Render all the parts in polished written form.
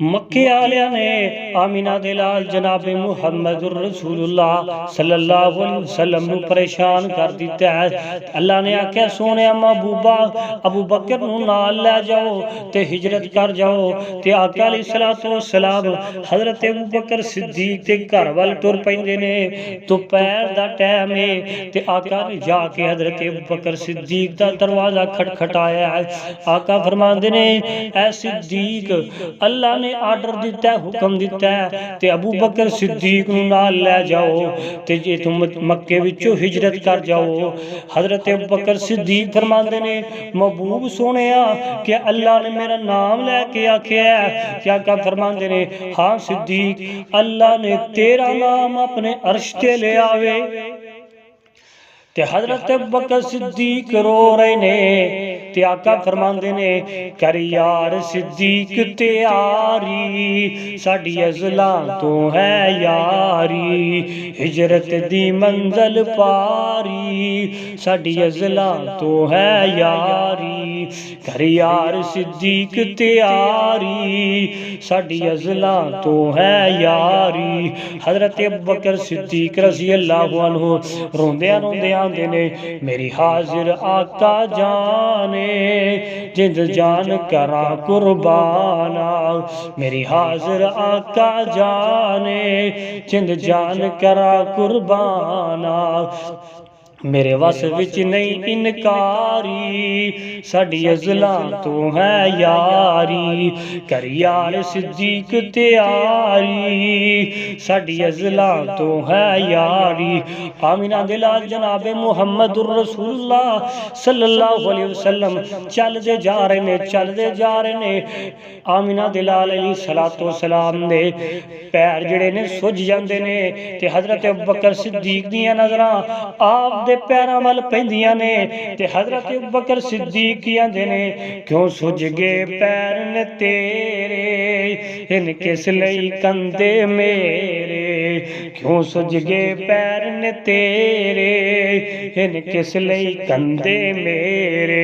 مکے آلیاں نے آمینہ دلال جناب محمد الرسول اللہ صلی اللہ علیہ وسلم نو پریشان کر دیتا ہے۔ اللہ نے آکھیا سونے محبوبہ ابو بکر نو نال لے جاؤ تے ہجرت کر جاؤ تے آقا علیہ السلام حضرت ابو بکر صدیق تے گھر وال ٹر پیندے نے تو پیر دا ٹائم ہے تے آقا نے جا کے حضرت ابو بکر صدیق دا دروازہ کھٹکھٹایا ہے۔ آقا فرماندے نے اے صدیق اللہ نے آرڈر دیتا ہے، حکم دیتا ہے تے ابو بکر صدیق نو نال لے جاؤ تے جے تم مکے وچوں ہجرت کر جاؤ۔ حضرت ابو بکر صدیق فرماندے نے محبوب سونیا کہ اللہ نے میرا نام لے کے آکھیا ہے، کیا کہ فرماندے نے ہاں صدیق اللہ نے تیرا نام اپنے عرش تے لے آوے۔ تے حضرت ابوبکر صدیق رو رہے نے تے آقا فرماندے نے کر یار صدیق تیاری ساڈی ازلاں تو ہے یاری، ہجرت دی منزل پاری ساڈی ازلاں تو ہے یاری، کر یار صدیق تیاری ساڈی ازلاں تو ہے یاری۔ حضرت ابوبکر صدیق رضی اللہ عنہ روندیاں روندیاں آندے نے میری حاضر آقا جانے جند جان کراں قربانا، میری حاضر آقا جانے جند جان کراں قربانا، میرے وس وچ نہیں انکاری ساڈی ازلاں تو ہے یاری، کر یار صدیق تیاری ساڈی ازلاں تو ہے یاری۔ آمینہ دلال جناب محمد الرسول اللہ صلی اللہ علیہ وسلم چل دے جا رہے نے چل دے جا رہے نے، آمینہ دلال علیہ السلام دے پیر جڑے نے سج جاندے نے تے حضرت ابوبکر صدیق دیاں نظراں آپ دے پیراں ول پیندیاں نے تے حضرت ابوبکر صدیق کی آندے نے کیوں سج گئے پیر نے تیرے ان کس لئی کندے میرے، کیوں سج گئے پیر نے تیرے ان کس لئی کندے میرے،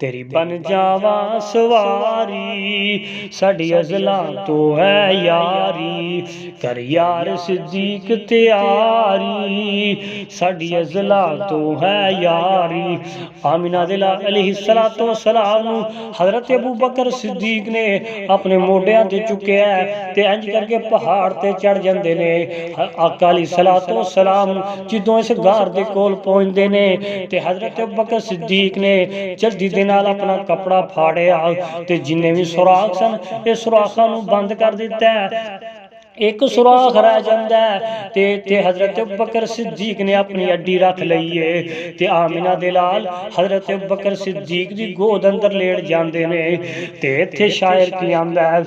تیری بن جاواں سواری ساڈی ازلاں تو ہے یاری، کر یار صدیق تیاری ساڈی ازلاں تو ہے یاری۔ آمینہ دلال علیہ السلام حضرت ابو بکر صدیق نے اپنے موڈیاں تے چکیا ہے تے انج کر کے پہاڑ تے چڑھ جاندے نے۔ آقا علیہ السلام جدوں اس غار دے کول پہنچدے نے تے حضرت ابو بکر صدیق نے جلدی دے نال اپنا کپڑا پھاڑیا تے جنہیں بھی سوراخ سن اے سوراخاں نوں بند کر دیتا ہے، ایک سوراخ رہ جاندا ہے تے حضرت ابوبکر صدیق نے اپنی اڈی رکھ لئیے تے آمینہ دلال حضرت ابوبکر صدیق دی گود اندر لیٹ جاندے نے تے ایتھے شاعر کی آندا ہے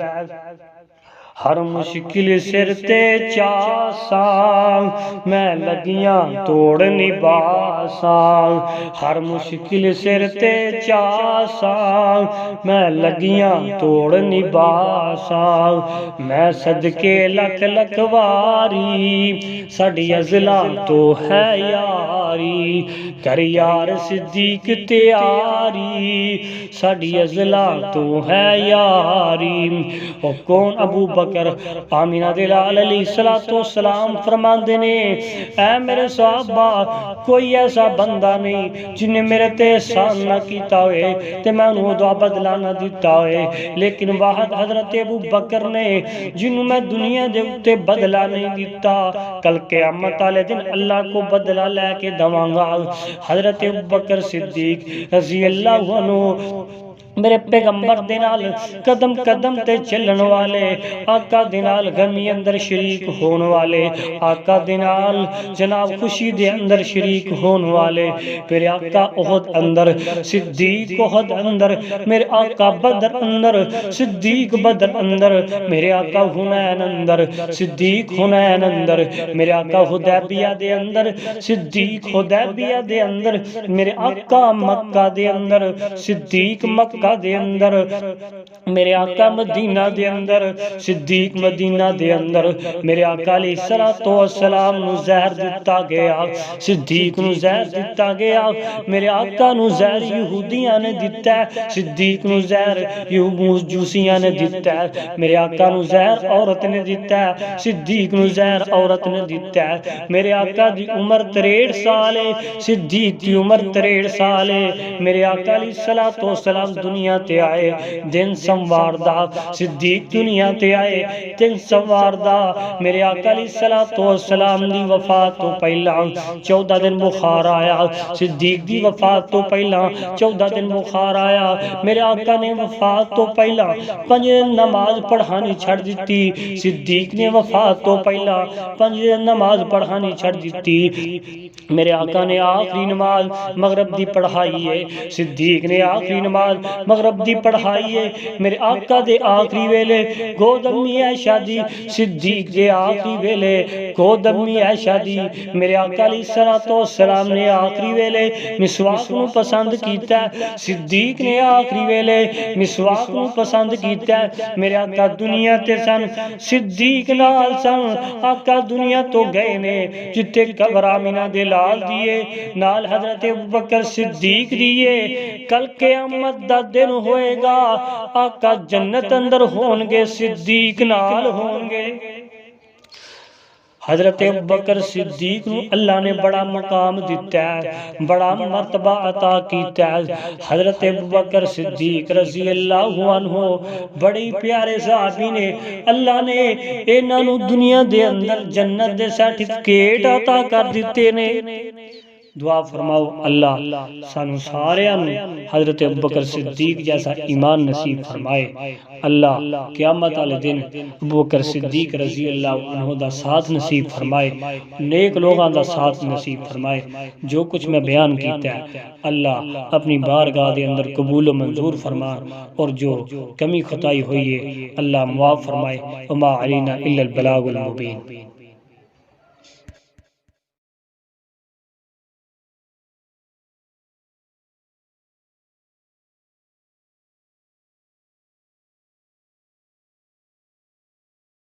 ہر مشکل سر تے چاساں میں لگیاں توڑ نباساں، ہر مشکل سر تے چاساں میں لگیاں توڑ نباساں، میں صدقے لکھ لکھ واری ساڈی ازلاں تو ہے یاری، کر یار صدیق تیاری ساڈی ازلاں تو ہے یاری۔ او کون ابو بکر آمینہ دلال علیہ السلام فرماندے نے اے میرے صحابہ کوئی ایسا بندہ نہیں جن نے میرے تے احسان نہ کیتا ہوئے تے میں انہوں دا بدلہ نہ دیتا ہوئے، لیکن واحد حضرت ابو بکر نے جنہوں میں دنیا دے اتے بدلہ نہیں دیتا کل قیامت والے دن اللہ کو بدلہ لے کے دواں گا۔ حضرت ابو بکر صدیق رضی اللہ عنہ میرے پیغمبر دے نال قدم قدم تے چلن والے، آقا دے نال غمی اندر شریک ہون والے، آقا دے نال جناب خوشی دے اندر شریک ہون والے، میرے آقا احد اندر، صدیق احد اندر، میرے آقا بدر اندر، صدیق بدر اندر، میرے آقا حنین اندر، صدیق حنین اندر، میرے آقا حدیبیہ دے اندر، صدیق حدیبیہ دے اندر، میرے آقا مکہ دے اندر، صدیق مکہ مکہ دے اندر، میرے آقا مدینہ دے اندر، صدیق مدینہ دے اندر میرے آقا علیہ السلام نو زہر دتا گیا، صدیق نو زہر دتا گیا، میرے آقا نو زہر یہودیاں نے دتا ہے، صدیق نو زہر موجوسیاں نے دتا ہے، میرے آقا نو زہر عورت نے دتا ہے، صدیق نو زہر عورت نے دتا ہے، میرے آقا دی عمر 63 سال ہے، صدیق دی عمر 63 سال ہے، میرے آقا علیہ السلام دنیا تے آئے دن سموار دا، صدیق دنیا تے آئے دن سموار دا، میرے آقا علیہ السلام دی وفات تو پہلا 14 دن بخار آیا، صدیق دی وفات تو پہلا 14 دن بخار آیا، میرے آقا نے وفات تو پہلا 5 دن نماز پڑھانی چھڑ دیتی، صدیق نے وفات تو پہلا 5 دن نماز پڑھانی چھڑ دیتی، میرے آقا نے آخری نماز مغرب دی پڑھائی ہے، صدیق نے آخری نماز مغرب دی پڑھائی ہے، میرے آقا دے آخری ویلے گود امی عائشہ دی، صدیق دے آخری ویلے گود امی عائشہ دی، میرے آقا علیہ السلام نے آخری ویلے مسواک نو پسند کیتا ہے، صدیق نے آخری ویلے مسواک نو پسند کیتا ہے، میرے آقا دنیا تے سن، صدیق نال سن، آقا دنیا تو گئے نے، جتے قبر آمینہ دے لال دیے نال حضرت ابوبکر صدیق دیے، کل قیامت دا دن ہوئے گا، آقا جنت اندر ہونگے، صدیق نال ہونگے۔ حضرت ابوبکر صدیق نو اللہ نے بڑا مقام دیتا ہے، بڑا مرتبہ عطا کیتا ہے، حضرت ابوبکر صدیق رضی اللہ عنہ بڑی پیارے صحابی نے، اللہ نے انہاں نو دنیا دے اندر جنت دے سرٹیفکیٹ عطا کر دیتے نے۔ دعا فرماؤ اللہ سانو سارے حضرت ابوبکر صدیق جیسا ایمان نصیب فرمائے، اللہ قیامت والے دن ابوبکر صدیق رضی اللہ عنہ دا ساتھ نصیب فرمائے، نیک لوگاں دا ساتھ نصیب فرمائے، جو کچھ میں بیان کیتا ہے اللہ اپنی بارگاہ دے اندر قبول و منظور فرما، اور جو کمی خطائی ہوئی ہے اللہ معاف فرمائے، وما علینا الا البلاغ المبین۔